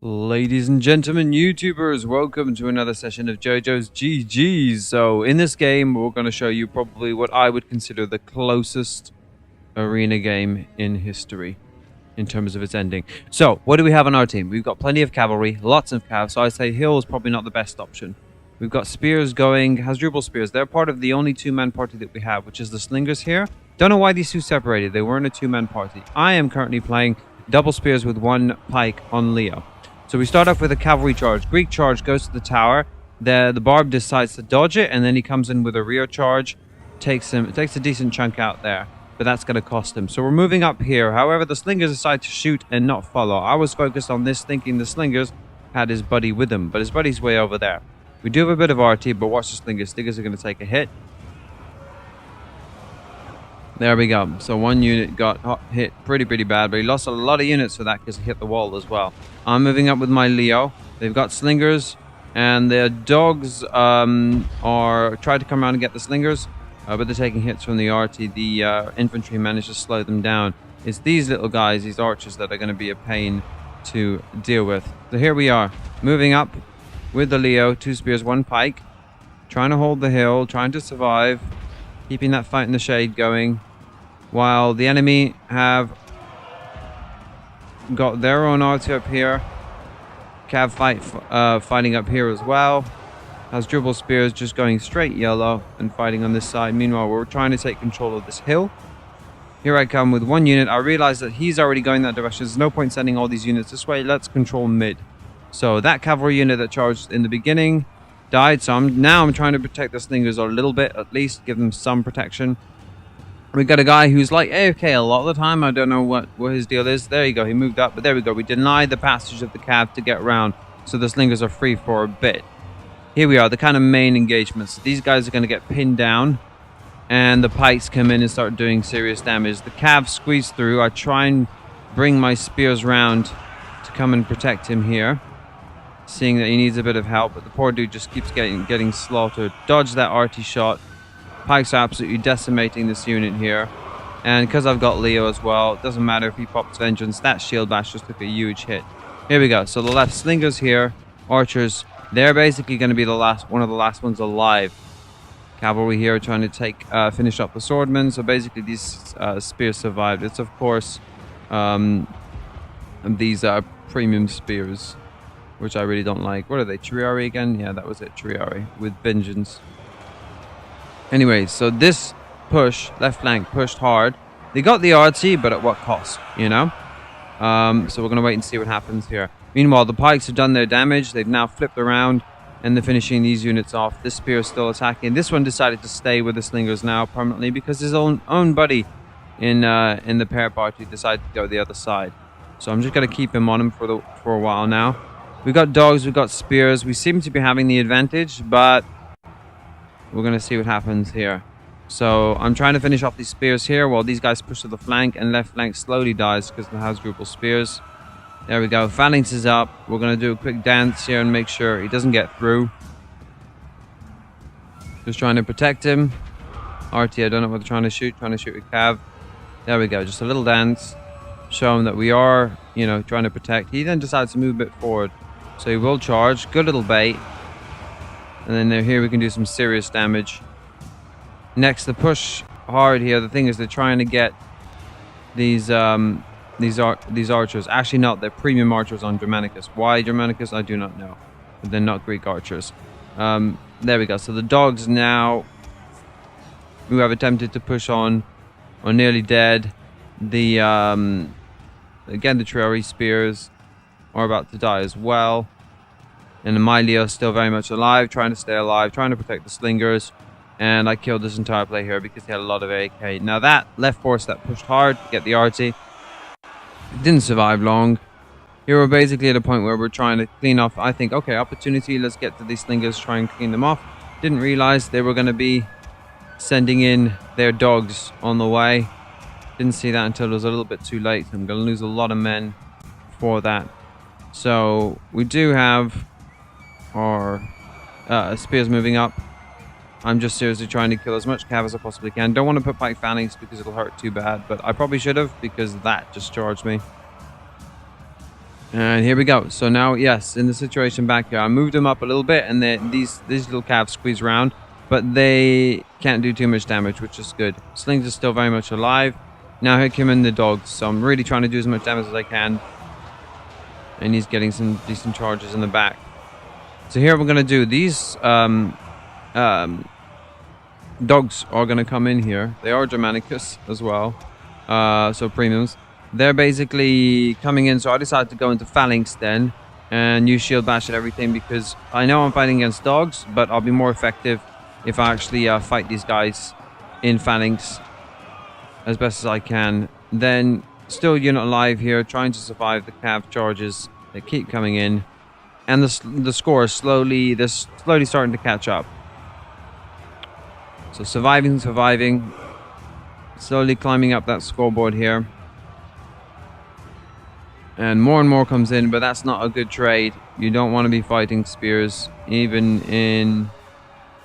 Ladies and gentlemen, YouTubers, welcome to another session of JoJo's GG's. So in this game, we're going to show you probably what I would consider the closest arena game in history in terms of its ending. So what do we have on our team? We've got plenty of cavalry, lots of cav, so I'd say Hill is probably not the best option. We've got spears going, Hasdrubal spears. They're part of the only two-man party that we have, which is the slingers here. Don't know why these two separated. They weren't a two-man party. I am currently playing double spears with one pike on Leo. So we start off with a cavalry charge. Greek charge goes to the tower. The barb decides to dodge it, and then he comes in with a rear charge. Takes a decent chunk out there, but that's going to cost him. So we're moving up here. However, the slingers decide to shoot and not follow. I was focused on this, thinking the slingers had his buddy with him, but his buddy's way over there. We do have a bit of RT, but watch the slingers. Slingers are going to take a hit. There we go. So one unit got hit pretty bad, but he lost a lot of units for that because he hit the wall as well. I'm moving up with my Leo. They've got slingers, and their dogs are trying to come around and get the slingers, but they're taking hits from the RT. The infantry managed to slow them down. It's these little guys, these archers, that are going to be a pain to deal with. So here we are, moving up with the Leo, 2 spears, 1 pike, trying to hold the hill, trying to survive, keeping that fight in the shade going, while the enemy have got their own RT up here. Cav fighting up here as well. Hasdrubal spears just going straight yellow and fighting on this side. Meanwhile, we're trying to take control of this hill. Here I come with 1 unit. I realize that he's already going that direction. There's no point sending all these units this way. Let's control mid. So that cavalry unit that charged in the beginning died. So now I'm trying to protect the slingers a little bit, at least give them some protection. We got a guy who's like AFK a lot of the time. I don't know what his deal is. There you go. He moved up, but there we go. We denied the passage of the cav to get around, so the slingers are free for a bit. Here we are, the kind of main engagements. These guys are going to get pinned down, and the pikes come in and start doing serious damage. The cav squeeze through. I try and bring my spears round to come and protect him here, seeing that he needs a bit of help, but the poor dude just keeps getting slaughtered. Dodge that RT shot. Pikes are absolutely decimating this unit here, and because I've got Leo as well, it doesn't matter if he pops Vengeance. That shield bash just took a huge hit. Here we go. So the left slingers here, archers, they're basically going to be one of the last ones alive. Cavalry here trying to finish up the swordmen. So basically these spears survived. It's of course these premium spears, which I really don't like. What are they? Triari again? Yeah, that was it. Triari with Vengeance. Anyways, so this push, left flank, pushed hard. They got the RT, but at what cost, you know? So we're going to wait and see what happens here. Meanwhile, the pikes have done their damage. They've now flipped around, and they're finishing these units off. This spear is still attacking. This one decided to stay with the slingers now permanently because his own buddy in the pair party decided to go the other side. So I'm just going to keep him on him for a while now. We've got dogs, we've got spears. We seem to be having the advantage, but we're going to see what happens here. So I'm trying to finish off these spears here while these guys push to the flank, and left flank slowly dies because of the Hasdrubal spears. There we go. Phalanx is up. We're going to do a quick dance here and make sure he doesn't get through. Just trying to protect him. RT, I don't know what they're trying to shoot. Trying to shoot with cav. There we go. Just a little dance. Show him that we are, you know, trying to protect. He then decides to move a bit forward. So he will charge. Good little bait. And then here we can do some serious damage. Next, the push hard here. The thing is, they're trying to get these archers. Actually, not. They're premium archers on Germanicus. Why Germanicus? I do not know. But they're not Greek archers. There we go. So the dogs now, who have attempted to push on, are nearly dead. The again, the Triari spears are about to die as well. And my Leo is still very much alive, trying to stay alive, trying to protect the slingers. And I killed this entire play here because he had a lot of AK. Now that left force that pushed hard to get the RT didn't survive long. Here we're basically at a point where we're trying to clean off. I think, okay, opportunity, let's get to these slingers, try and clean them off. Didn't realize they were going to be sending in their dogs on the way. Didn't see that until it was a little bit too late. I'm going to lose a lot of men for that. So we do have our spears moving up. I'm just seriously trying to kill as much cav as I possibly can. Don't want to put pike phalanx because it'll hurt too bad, but I probably should have because that just charged me. And here we go. So now, yes, in the situation back here, I moved them up a little bit, and these little calves squeeze around, but they can't do too much damage, which is good. Slings are still very much alive. Now here come in the dogs, so I'm really trying to do as much damage as I can. And he's getting some decent charges in the back. So here we're going to do these dogs are going to come in here. They are Germanicus as well, so premiums. They're basically coming in, so I decided to go into Phalanx then and use Shield Bash and everything, because I know I'm fighting against dogs, but I'll be more effective if I actually fight these guys in Phalanx as best as I can. Then still unit alive here, trying to survive the cav charges that keep coming in, and the score is slowly starting to catch up. So surviving, slowly climbing up that scoreboard here. And more comes in, but that's not a good trade. You don't want to be fighting spears, even in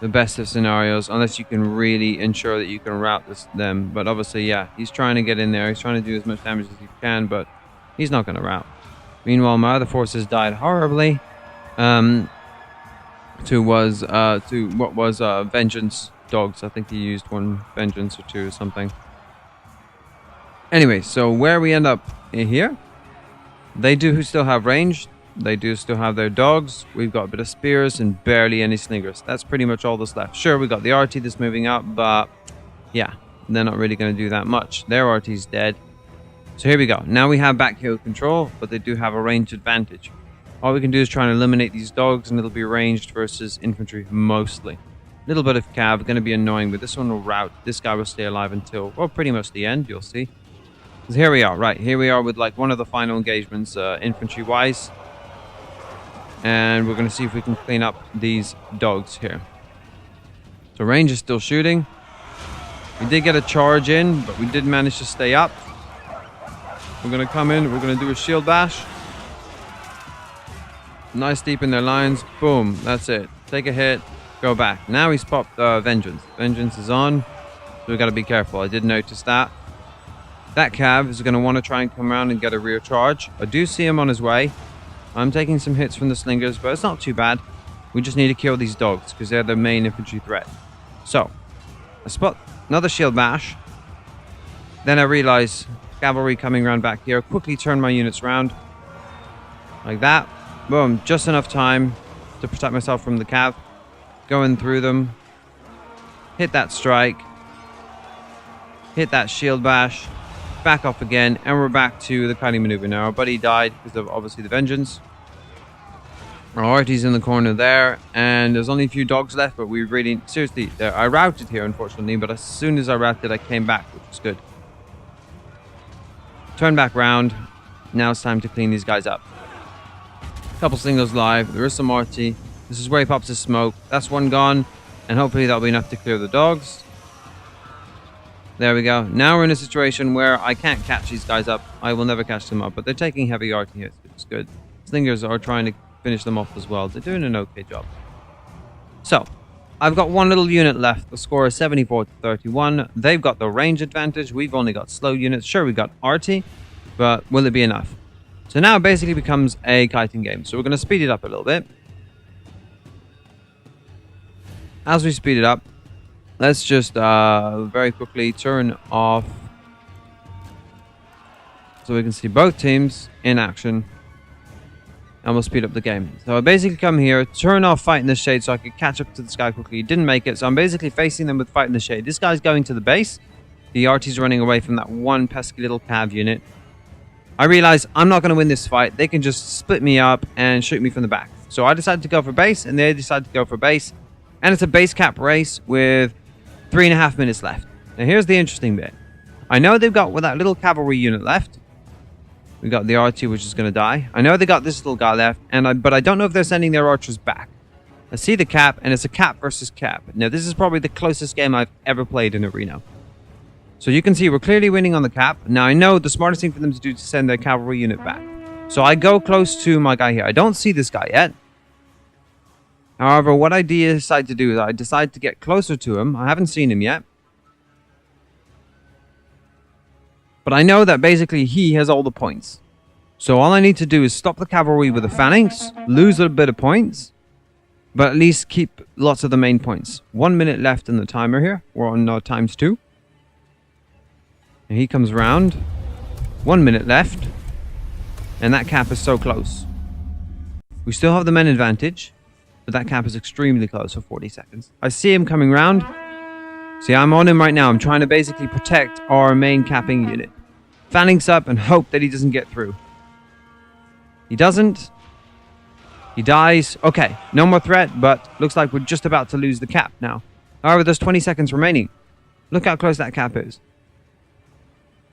the best of scenarios, unless you can really ensure that you can route them. But obviously, yeah, he's trying to get in there. He's trying to do as much damage as he can, but he's not going to route. Meanwhile, my other forces died horribly to what was Vengeance dogs. I think he used one Vengeance or two or something. Anyway, so where we end up here, they do still have range. They do still have their dogs. We've got a bit of spears and barely any slingers. That's pretty much all that's left. Sure, we got the RT that's moving up, but yeah, they're not really going to do that much. Their RT's dead. So here we go. Now we have back heel control, but they do have a range advantage. All we can do is try and eliminate these dogs, and it'll be ranged versus infantry mostly. A little bit of cav, going to be annoying, but this one will route. This guy will stay alive until, well, pretty much the end, you'll see. So here we are, right. Here we are with like one of the final engagements, infantry-wise. And we're going to see if we can clean up these dogs here. So range is still shooting. We did get a charge in, but we did manage to stay up. We're going to come in. We're going to do a shield bash. Nice deep in their lines. Boom. That's it. Take a hit. Go back. Now he's popped Vengeance. Vengeance is on. So we've got to be careful. I did notice that. That cav is going to want to try and come around and get a rear charge. I do see him on his way. I'm taking some hits from the slingers, but it's not too bad. We just need to kill these dogs because they're the main infantry threat. So, I spot another shield bash. Then I realize cavalry coming around back here. Quickly turn my units around. Like that. Boom. Just enough time to protect myself from the cav. Going through them. Hit that strike. Hit that shield bash. Back off again, and we're back to the kiting maneuver now. Our buddy died because of obviously the Vengeance. Our RT's in the corner there, and there's only a few dogs left, but we really, seriously, I routed here unfortunately, but as soon as I routed I came back, which was good. Turn back round. Now it's time to clean these guys up. Couple singles live. There is some RT. This is where he pops his smoke. That's one gone, and hopefully that'll be enough to clear the dogs. There we go. Now we're in a situation where I can't catch these guys up. I will never catch them up, but they're taking heavy RT hits, which is good. Slingers are trying to finish them off as well. They're doing an okay job. So, I've got one little unit left. The score is 74 to 31. They've got the range advantage. We've only got slow units. Sure, we've got RT, but will it be enough? So now it basically becomes a kiting game. So we're going to speed it up a little bit. As we speed it up, let's just very quickly turn off so we can see both teams in action, and we'll speed up the game. So I basically come here, turn off Fight in the Shade so I could catch up to this guy quickly. He didn't make it, so I'm basically facing them with Fight in the Shade. This guy's going to the base. The RT's running away from that one pesky little cav unit. I realize I'm not going to win this fight. They can just split me up and shoot me from the back. So I decided to go for base, and they decided to go for base. And it's a base cap race with 3.5 minutes left. Now here's the interesting bit. I know they've got that little cavalry unit left. We got the RT, which is going to die. I know they got this little guy left, but I don't know if they're sending their archers back. I see the cap, and it's a cap versus cap. Now this is probably the closest game I've ever played in Arena. So you can see we're clearly winning on the cap. Now I know the smartest thing for them to do is to send their cavalry unit back. So I go close to my guy here. I don't see this guy yet. However, what I decide to do is I decide to get closer to him. I haven't seen him yet. But I know that basically he has all the points. So all I need to do is stop the cavalry with the phalanx, lose a bit of points, but at least keep lots of the main points. 1 minute left in the timer here. We're on ×2. And he comes round. 1 minute left. And that cap is so close. We still have the men advantage, but that cap is extremely close for 40 seconds. I see him coming round. See, I'm on him right now. I'm trying to basically protect our main capping unit. Phalanx up and hope that he doesn't get through. He doesn't. He dies. Okay, no more threat, but looks like we're just about to lose the cap now. However, there's 20 seconds remaining. Look how close that cap is.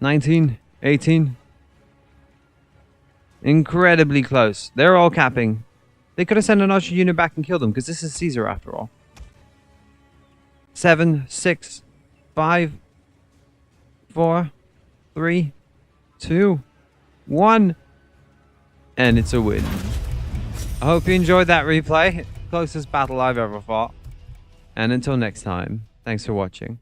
19, 18. Incredibly close. They're all capping. They could have sent an archer unit back and killed them, because this is Caesar after all. 7, 6, 5, 4, 3, 2, 1. And it's a win. I hope you enjoyed that replay. Closest battle I've ever fought. And until next time, thanks for watching.